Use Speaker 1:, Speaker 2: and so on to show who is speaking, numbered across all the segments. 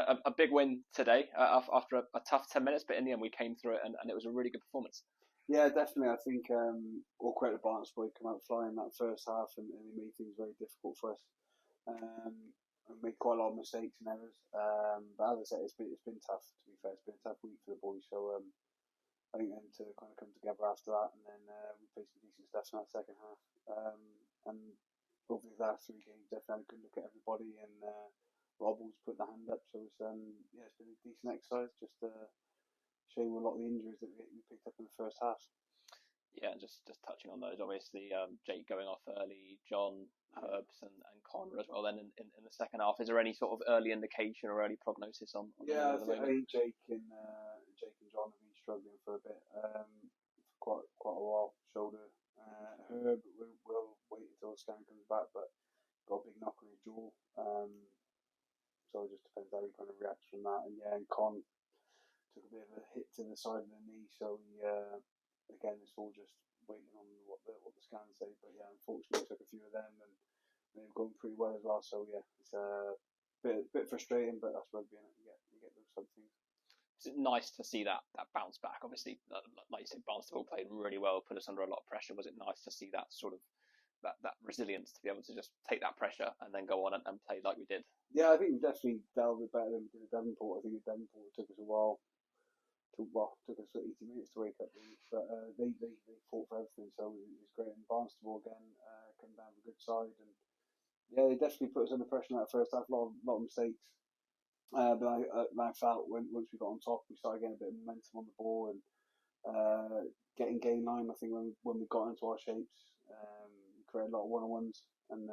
Speaker 1: A big win today after a tough 10 minutes, but in the end we came through it, and it was a really good performance.
Speaker 2: Yeah, definitely. I think all credit to Barnstaple, come out flying that first half, and they made things very difficult for us. And made quite a lot of mistakes and errors. But as I said, it's been tough. To be fair, it's been a tough week for the boys. So I think them to kind of come together after that, and then we played some decent stuff in that second half. And over the last three games, definitely had a good look at everybody, and Rob was putting the hand up. So it's it's been a decent exercise. Just showing a lot of the injuries that we picked up in the first half.
Speaker 1: Yeah, just touching on those, obviously, Jake going off early, John, Herbs, and Connor as well. Then in the second half, is there any sort of early indication or early prognosis on
Speaker 2: Yeah,
Speaker 1: at the
Speaker 2: I
Speaker 1: moment?
Speaker 2: think Jake and John have been struggling for a bit, for quite a while. Shoulder. Herb, we'll wait until the scan comes back, but got a big knock on his jaw. So it just depends how he kind of reacts from that. And yeah, and Con took a bit of a hit to the side of the knee, so he again, it's all just waiting on what the scans say. But yeah, unfortunately, we took a few of them, and they've gone pretty well as well. So yeah, it's a bit frustrating, but that's rugby, and you get those sort of things.
Speaker 1: It's nice to see that bounce back. Obviously, like you said, Barnstaple played really well, put us under a lot of pressure. Was it nice to see that sort of that resilience to be able to just take that pressure and then go on and play like we did?
Speaker 2: Yeah, I think we definitely dealt with it better than we did at Devonport. I think at Devonport it took us a while. Took us 80 minutes to wake up, but they fought for everything, so it was great. And Barnstaple again come down with a good side, and yeah, they definitely put us under pressure in that first half. A lot of mistakes. But I felt once we got on top, we started getting a bit of momentum on the ball and getting game line. I think when we got into our shapes, we created a lot of one-on-ones, and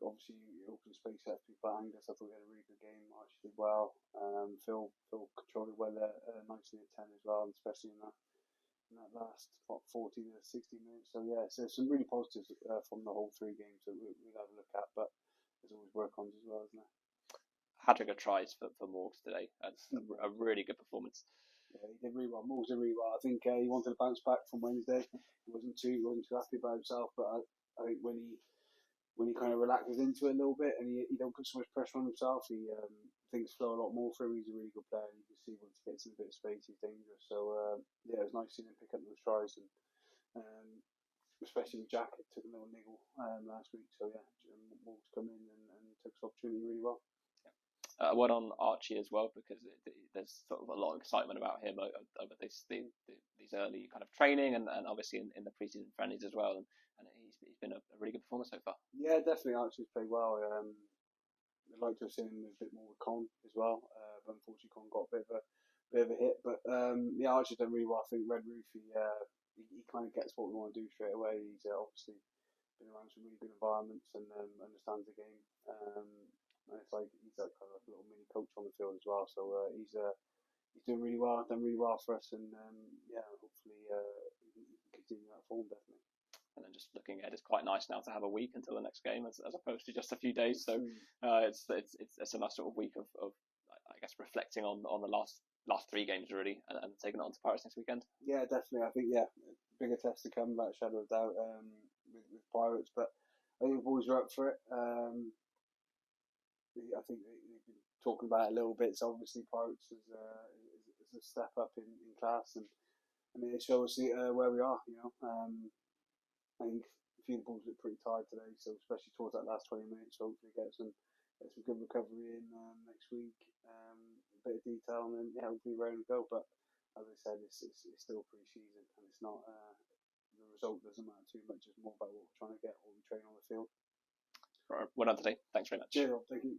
Speaker 2: obviously open space left people at Angus. I thought we had a really good game. Archie did well. Phil controlled it well nicely at 10 as well, and especially in that last 40 to 60 minutes. So yeah, so some really positives from the whole three games that we'll have a look at. But there's always work on as well, isn't there?
Speaker 1: Hat-trick of tries for Morgs today. That's a really good performance.
Speaker 2: Yeah, he did really well. Morgs did really well. I think he wanted to bounce back from Wednesday. He wasn't too happy about himself, but I think when he kind of relaxes into it a little bit and he don't put so much pressure on himself, things flow a lot more for him. He's a really good player. You can see once he gets in a bit of space, he's dangerous. So yeah, it was nice seeing him pick up those tries, and especially with Jack, it took a little niggle last week. So yeah, Morgs come in and took his opportunity really well.
Speaker 1: One on Archie as well, because there's sort of a lot of excitement about him over these early kind of training and obviously in the preseason friendlies as well. And he's been a really good performer so far.
Speaker 2: Yeah, definitely. Archie's played well. I'd like to have seen him a bit more with Con as well, but unfortunately Con got a bit of a hit. But yeah, Archie's done really well. I think Red Roof, he kind of gets what we want to do straight away. He's obviously been around some really good environments and understands the game. And it's like he's like kind of like a little mini coach on the field as well. So he's doing really well, done really well for us, and yeah, hopefully he can continue that form definitely.
Speaker 1: And then just looking ahead, it's quite nice now to have a week until the next game as opposed to just a few days. So it's a nice sort of week of I guess reflecting on the last three games really, and taking it on to Pirates next weekend.
Speaker 2: Yeah, definitely. I think bigger test to come, without a shadow of doubt, with Pirates. But I think the boys are up for it. I think they've been talking about it a little bit. So obviously Pirates is a step up in class, and they show us where we are. I think a few of the boys look pretty tired today, so especially towards that last 20 minutes, hopefully get some good recovery in next week. A bit of detail, and then yeah, hopefully ready to go. But as I said, it's still pre-season, and it's not the result doesn't matter too much. It's more about what we're trying to get, what we train on the field.
Speaker 1: Well done today. Thanks very much.
Speaker 2: Cheers, thank you.